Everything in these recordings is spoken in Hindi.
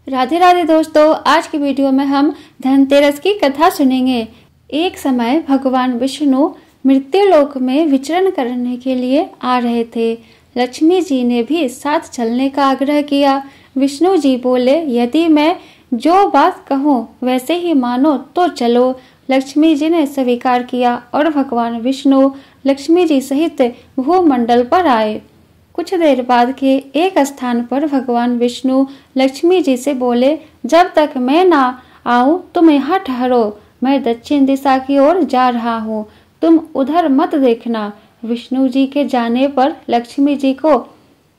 राधे राधे दोस्तों, आज की वीडियो में हम धनतेरस की कथा सुनेंगे। एक समय भगवान विष्णु मृत्युलोक में विचरण करने के लिए आ रहे थे। लक्ष्मी जी ने भी साथ चलने का आग्रह किया। विष्णु जी बोले, यदि मैं जो बात कहूँ वैसे ही मानो तो चलो। लक्ष्मी जी ने स्वीकार किया और भगवान विष्णु लक्ष्मी जी सहित भूमंडल पर आए। कुछ देर बाद के एक स्थान पर भगवान विष्णु लक्ष्मी जी से बोले, जब तक मैं ना आऊं तुम यहाँ ठहरो, मैं दक्षिण दिशा की ओर जा रहा हूँ, तुम उधर मत देखना। विष्णु जी के जाने पर लक्ष्मी जी को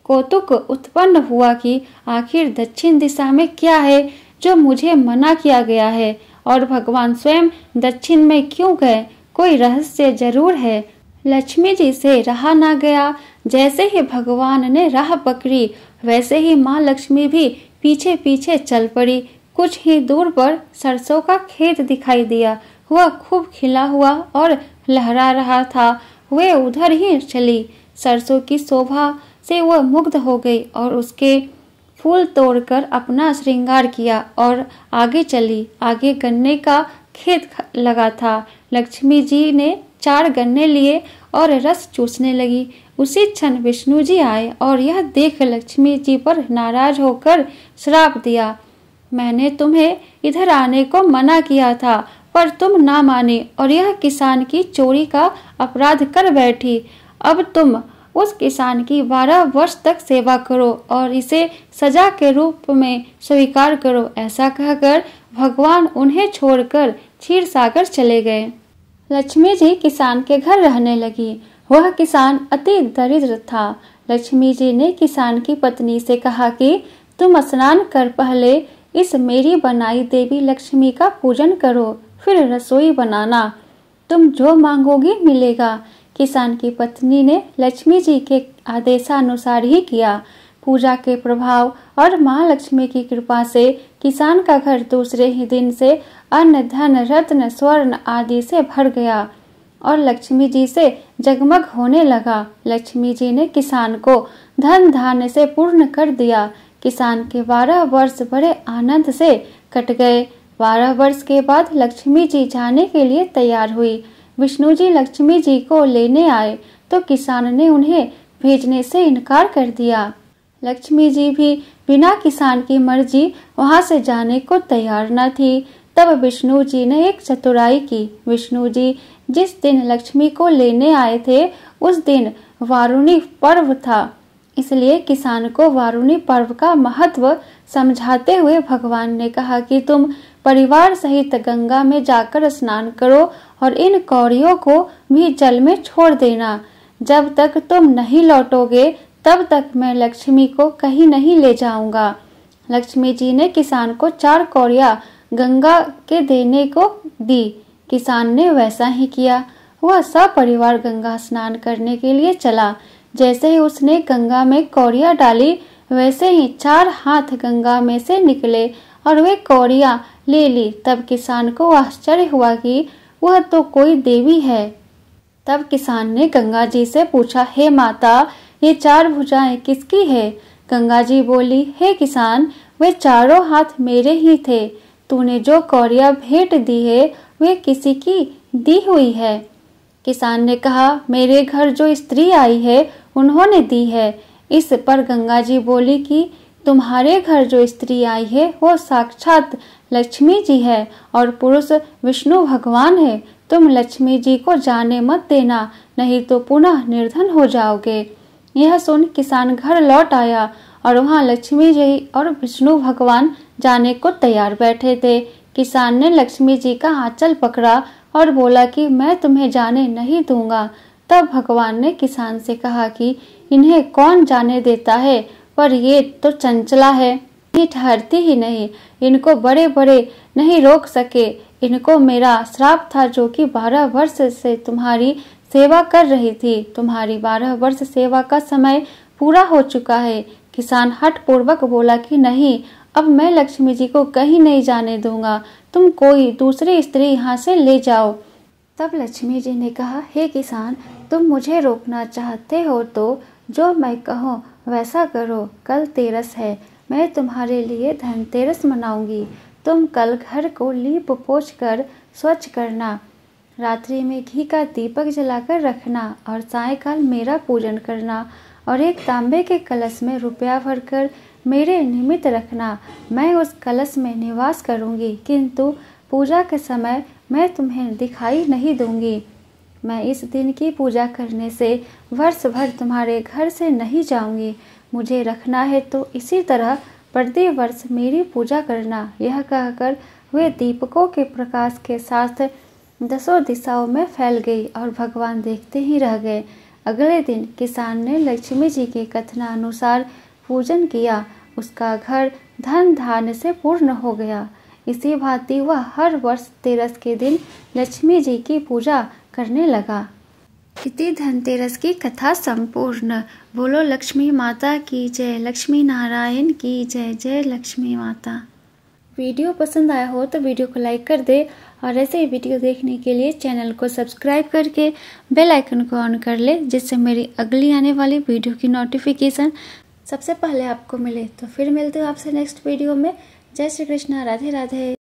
कौतुक उत्पन्न हुआ कि आखिर दक्षिण दिशा में क्या है जो मुझे मना किया गया है, और भगवान स्वयं दक्षिण में क्यों गए, कोई रहस्य जरूर है। लक्ष्मी जी से रहा ना गया। जैसे ही भगवान ने राह पकड़ी वैसे ही माँ लक्ष्मी भी पीछे पीछे चल पड़ी। कुछ ही दूर पर सरसों का खेत दिखाई दिया। वह खूब खिला हुआ और लहरा रहा था। वे उधर ही चली। सरसों की शोभा से वह मुग्ध हो गई और उसके फूल तोड़कर अपना श्रृंगार किया और आगे चली। आगे गन्ने का खेत लगा था। लक्ष्मी जी ने 4 गन्ने लिए और रस चूसने लगी। उसी क्षण विष्णु जी आए और यह देख लक्ष्मी जी पर नाराज होकर श्राप दिया, मैंने तुम्हें इधर आने को मना किया था पर तुम ना माने और यह किसान की चोरी का अपराध कर बैठी। अब तुम उस किसान की 12 वर्ष तक सेवा करो और इसे सजा के रूप में स्वीकार करो। ऐसा कहकर भगवान उन्हें छोड़कर क्षीर सागर चले गए। लक्ष्मी जी किसान के घर रहने लगी। वह किसान अति दरिद्र था। लक्ष्मी जी ने किसान की पत्नी से कहा कि तुम स्नान कर पहले इस मेरी बनाई देवी लक्ष्मी का पूजन करो, फिर रसोई बनाना, तुम जो मांगोगी मिलेगा। किसान की पत्नी ने लक्ष्मी जी के आदेशानुसार ही किया। पूजा के प्रभाव और माँ लक्ष्मी की कृपा से किसान का घर दूसरे ही दिन से अन्न धन रत्न स्वर्ण आदि से भर गया और लक्ष्मी जी से जगमग होने लगा। लक्ष्मी जी ने किसान को धन धान्य से पूर्ण कर दिया। किसान के 12 वर्ष बड़े आनंद से कट गए। 12 वर्ष के बाद लक्ष्मी जी जाने के लिए तैयार हुई। विष्णु जी लक्ष्मी जी को लेने आए तो किसान ने उन्हें भेजने से इनकार कर दिया। लक्ष्मी जी भी बिना किसान की मर्जी वहां से जाने को तैयार न थी। तब विष्णु जी ने एक चतुराई की। विष्णु जी जिस दिन लक्ष्मी को लेने आए थे उस दिन वारुणी पर्व था, इसलिए किसान को वारुणी पर्व का महत्व समझाते हुए भगवान ने कहा कि तुम परिवार सहित गंगा में जाकर स्नान करो और इन कौड़ियों को भी जल में छोड़ देना। जब तक तुम नहीं लौटोगे तब तक मैं लक्ष्मी को कहीं नहीं ले जाऊंगा। लक्ष्मी जी ने किसान को 4 कौड़ियां गंगा के देने को दी। किसान ने वैसा ही किया। वह सपरिवार गंगा स्नान करने के लिए चला। जैसे ही उसने गंगा में कौड़ियां डाली वैसे ही 4 हाथ गंगा में से निकले और वे कौड़ियां ले ली। तब किसान को आश्चर्य हुआ कि वह तो कोई देवी है। तब किसान ने गंगा जी से पूछा, हे माता, ये 4 भुजाएं किसकी है? गंगा जी बोली, हे किसान, वे चारों हाथ मेरे ही थे। तूने जो कौड़ियां भेंट दी है वे किसी की दी हुई है। किसान ने कहा, मेरे घर जो स्त्री आई है उन्होंने दी है। इस पर गंगा जी बोली कि तुम्हारे घर जो स्त्री आई है वो साक्षात लक्ष्मी जी है और पुरुष विष्णु भगवान है। तुम लक्ष्मी जी को जाने मत देना, नहीं तो पुनः निर्धन हो जाओगे। यह सुन किसान घर लौट आया और वहाँ लक्ष्मी जी और विष्णु भगवान जाने को तैयार बैठे थे। किसान ने लक्ष्मी जी का आंचल पकड़ा और बोला कि मैं तुम्हें जाने नहीं दूंगा। तब भगवान ने किसान से कहा कि इन्हें कौन जाने देता है, पर ये तो चंचला है, ये ठहरती ही नहीं, इनको बड़े बड़े नहीं रोक सके। इनको मेरा श्राप था जो कि 12 वर्ष से तुम्हारी सेवा कर रही थी। तुम्हारी 12 वर्ष सेवा का समय पूरा हो चुका है। किसान हठ पूर्वक बोला कि नहीं, अब मैं लक्ष्मी जी को कहीं नहीं जाने दूंगा, तुम कोई दूसरी स्त्री यहाँ से ले जाओ। तब लक्ष्मी जी ने कहा, हे किसान, तुम मुझे रोकना चाहते हो तो जो मैं कहूँ वैसा करो। कल तेरस है, मैं तुम्हारे लिए धनतेरस मनाऊंगी। तुम कल घर को लीप पोछ कर स्वच्छ करना, रात्रि में घी का दीपक जलाकर रखना और सायंकाल मेरा पूजन करना और एक तांबे के कलश में रुपया भरकर मेरे निमित्त रखना। मैं उस कलश में निवास करूंगी, किंतु पूजा के समय मैं तुम्हें दिखाई नहीं दूंगी। मैं इस दिन की पूजा करने से वर्ष भर तुम्हारे घर से नहीं जाऊंगी। मुझे रखना है तो इसी तरह प्रति वर्ष मेरी पूजा करना। यह कहकर वे दीपकों के प्रकाश के साथ दसों दिशाओं में फैल गई और भगवान देखते ही रह गए। अगले दिन किसान ने लक्ष्मी जी के कथनानुसार पूजन किया। उसका घर धन धान्य से पूर्ण हो गया। इसी भांति वह हर वर्ष तेरस के दिन लक्ष्मी जी की पूजा करने लगा। इति धनतेरस की कथा संपूर्ण। बोलो लक्ष्मी माता की जय, लक्ष्मी नारायण की जय। जय लक्ष्मी माता। वीडियो पसंद आया हो तो वीडियो को लाइक कर दे और ऐसे ही वीडियो देखने के लिए चैनल को सब्सक्राइब करके बेल आइकन को ऑन कर ले, जिससे मेरी अगली आने वाली वीडियो की नोटिफिकेशन सबसे पहले आपको मिले। तो फिर मिलते हो आपसे नेक्स्ट वीडियो में। जय श्री कृष्णा, राधे राधे।